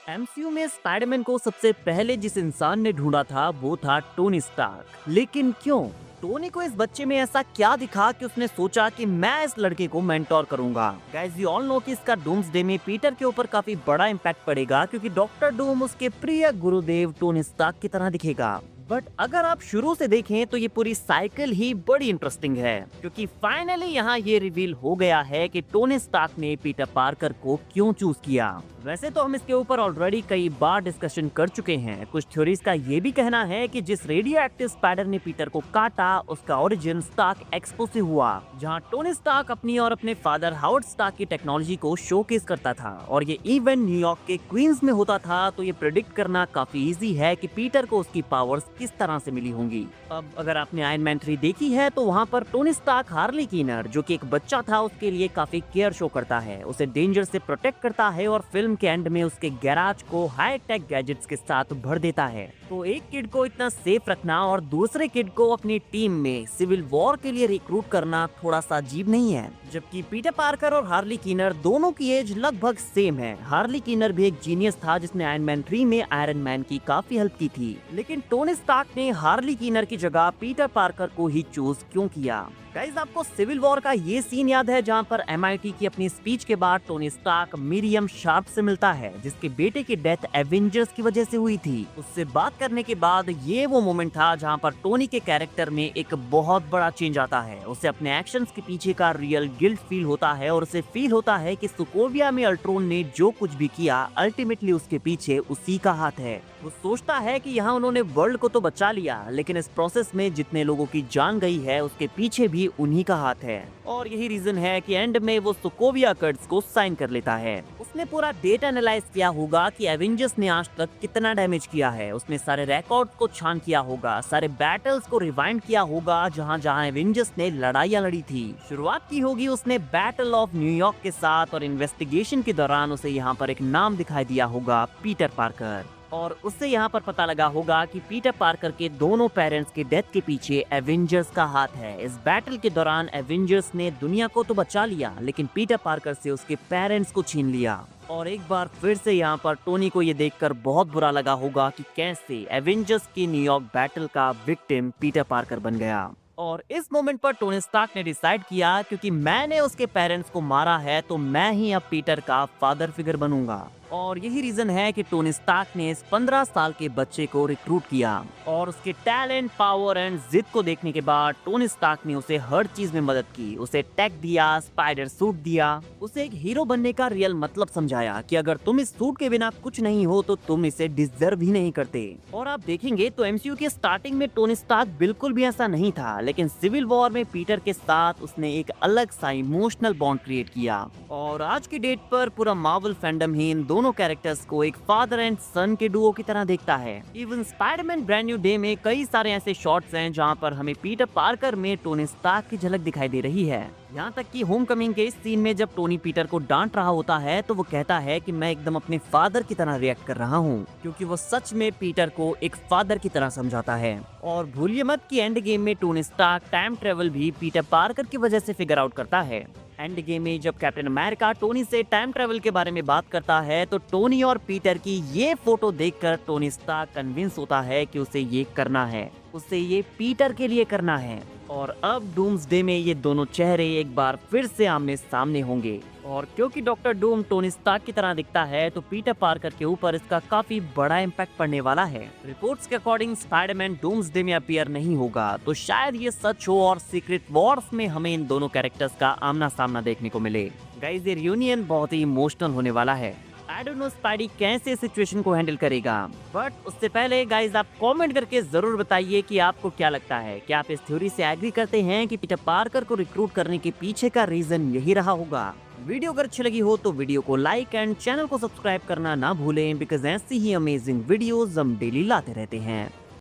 MCU में Spiderman को सबसे पहले जिस इंसान ने ढूंढा था वो था टोनी स्टार्क। लेकिन क्यों? टोनी को इस बच्चे में ऐसा क्या दिखा कि उसने सोचा कि मैं इस लड़के को मेंटोर करूंगा। गाइस यू ऑल नो कि इसका डूम्सडे में पीटर के ऊपर काफी बड़ा इम्पैक्ट पड़ेगा, क्योंकि डॉक्टर डूम उसके प्रिय गुरुदेव टोनी स्टार्क की तरह दिखेगा। बट अगर आप शुरू से देखें तो ये पूरी साइकिल ही बड़ी इंटरेस्टिंग है, क्योंकि फाइनली यहाँ ये रिवील हो गया है कि टोनी स्टार्क ने पीटर पार्कर को क्यों चूज किया। वैसे तो हम इसके ऊपर ऑलरेडी कई बार डिस्कशन कर चुके हैं। कुछ थ्योरीज का ये भी कहना है कि जिस रेडियो एक्टिव स्पाइडर ने पीटर को काटा उसका ओरिजिन स्टार्क एक्सपो से हुआ, जहां टोनी स्टार्क अपनी और अपने फादर हावर्ड स्टार्क की टेक्नोलॉजी को शोकेस करता था और ये इवेंट न्यूयॉर्क के क्वींस में होता था। तो ये प्रेडिक्ट करना काफी इजी है कि पीटर को उसकी पावर्स किस तरह से मिली होंगी। अब अगर आपने आयरन मैन 3 देखी है तो वहाँ पर टोनी स्टार्क हार्ली कीनर, जो कि एक बच्चा था, उसके लिए काफी केयर शो करता है, उसे डेंजर से प्रोटेक्ट करता है और फिल्म के एंड में उसके गैराज को हाई टेक गैजेट्स के साथ भर देता है। तो एक किड को इतना सेफ रखना और दूसरे किड को अपनी टीम में सिविल वॉर के लिए रिक्रूट करना थोड़ा सा अजीब नहीं है। जबकि पीटर पार्कर और हार्ली कीनर दोनों की एज लगभग सेम है। हार्ली कीनर भी एक जीनियस था जिसने आयरन मैन 3 में आयरन मैन की काफी हेल्प की थी। लेकिन टोनी स्टार्क ने हार्ली कीनर की जगह पीटर पार्कर को ही चूज क्यों किया? गाइस आपको सिविल वॉर का ये सीन याद है जहां पर एमआईटी की अपनी स्पीच के बाद टोनी स्टार्क मिरियम शार्प से मिलता है, जिसके बेटे की डेथ एवेंजर्स की वजह से हुई थी। उससे बात करने के बाद ये वो मोमेंट था जहां पर टोनी के कैरेक्टर में एक बहुत बड़ा चेंज आता है। उसे अपने एक्शंस के पीछे का रियल गिल्ट फील होता है और उसे फील होता है कि सोकोविया में अल्ट्रॉन ने जो कुछ भी किया अल्टीमेटली उसके पीछे उसी का हाथ है। वो सोचता है कि यहाँ उन्होंने वर्ल्ड को तो बचा लिया, लेकिन इस प्रोसेस में जितने लोगों की जान गई है उसके पीछे भी उन्हीं का हाथ है। और यही रीजन है कि एंड में वो सोकोविया कर्ड्स को साइन कर लेता है। उसने पूरा डेटा एनालाइज किया होगा कि एवेंजर्स ने आज तक कितना डैमेज किया है। उसने सारे रिकॉर्ड्स को छान किया होगा, सारे बैटल्स को रिवाइंड किया होगा जहां जहां एवेंजर्स ने लड़ाइयां लड़ी थी। शुरुआत की होगी उसने बैटल ऑफ न्यूयॉर्क के साथ, और इन्वेस्टिगेशन के दौरान उसे यहाँ पर एक नाम दिखाई दिया होगा, पीटर पार्कर। और उससे यहाँ पर पता लगा होगा कि पीटर पार्कर के दोनों पेरेंट्स के डेथ के पीछे एवेंजर्स का हाथ है। इस बैटल के दौरान एवेंजर्स ने दुनिया को तो बचा लिया, लेकिन पीटर पार्कर से उसके पेरेंट्स को छीन लिया। और एक बार फिर से यहाँ पर टोनी को ये देखकर बहुत बुरा लगा होगा कि कैसे एवेंजर्स की न्यूयॉर्क बैटल का विक्टिम पीटर पार्कर बन गया। और इस मोमेंट पर टोनी स्टार्क ने डिसाइड किया, क्योंकि मैंने उसके पेरेंट्स को मारा है तो मैं ही अब पीटर का फादर फिगर बनूंगा। और यही रीजन है कि टोनी स्टार्क ने इस 15 साल के बच्चे को रिक्रूट किया। और उसके टैलेंट, पावर एंड जिद को देखने के बाद टोनी स्टार्क ने उसे हर चीज में मदद की। उसे टेक दिया, स्पाइडर सूट दिया, उसे एक हीरो बनने का रियल मतलब समझाया कि अगर तुम इस सूट के बिना कुछ नहीं हो तो तुम इसे डिजर्व ही नहीं करते। और आप देखेंगे तो एमसीयू के स्टार्टिंग में टोनी स्टार्क बिल्कुल भी ऐसा नहीं था, लेकिन सिविल वॉर में पीटर के साथ उसने एक अलग सा इमोशनल बॉन्ड क्रिएट किया। और आज की डेट पर पूरा मार्वल फैंडम ही इन दोनों कैरेक्टर्स को एक फादर एंड सन के डुओ की तरह देखता है। Even Spiderman brand new day में कई सारे ऐसे शॉट्स हैं जहां पर हमें पीटर पार्कर में टोनी स्टार्क की झलक दिखाई दे रही है। यहाँ तक कि होमकमिंग के इस सीन में जब टोनी पीटर को डांट रहा होता है तो वो कहता है कि मैं एकदम अपने फादर की तरह रिएक्ट कर रहा हूँ, क्योंकि वो सच में पीटर को एक फादर की तरह समझाता है। और भूलिए मत कि एंड गेम में टोनी स्टार्क टाइम ट्रेवल भी पीटर पार्कर की वजह से फिगर आउट करता है। एंड गेम में जब कैप्टन अमेरिका टोनी से टाइम ट्रेवल के बारे में बात करता है तो टोनी और पीटर की ये फोटो देखकर टोनी स्टार्क कन्विंस होता है कि उसे ये करना है, उसे ये पीटर के लिए करना है। और अब डूम्सडे में ये दोनों चेहरे एक बार फिर से आमने सामने होंगे। और क्योंकि डॉक्टर डूम टोनी स्टार्क की तरह दिखता है तो पीटर पार्कर के ऊपर इसका काफी बड़ा इम्पैक्ट पड़ने वाला है। रिपोर्ट्स के अकॉर्डिंग स्पाइडरमैन डूम्सडे में अपीयर नहीं होगा, तो शायद ये सच हो और सीक्रेट वॉर्स में हमें इन दोनों कैरेक्टर्स का आमना सामना देखने को मिले। गाइस ये रियूनियन बहुत ही इमोशनल होने वाला है। आई डोंट नो स्पाइडी कैसे सिचुएशन को हैंडल करेगा, बट उससे पहले गाइज आप कमेंट करके जरूर बताइए कि आपको क्या लगता है। क्या आप इस थ्योरी से एग्री करते हैं कि पीटर पार्कर को रिक्रूट करने के पीछे का रीजन यही रहा होगा? वीडियो अगर अच्छी लगी हो तो वीडियो को लाइक एंड चैनल को सब्सक्राइब करना ना भूलें, बिकॉज ऐसी ही अमेजिंग वीडियोस हम डेली लाते रहते हैं।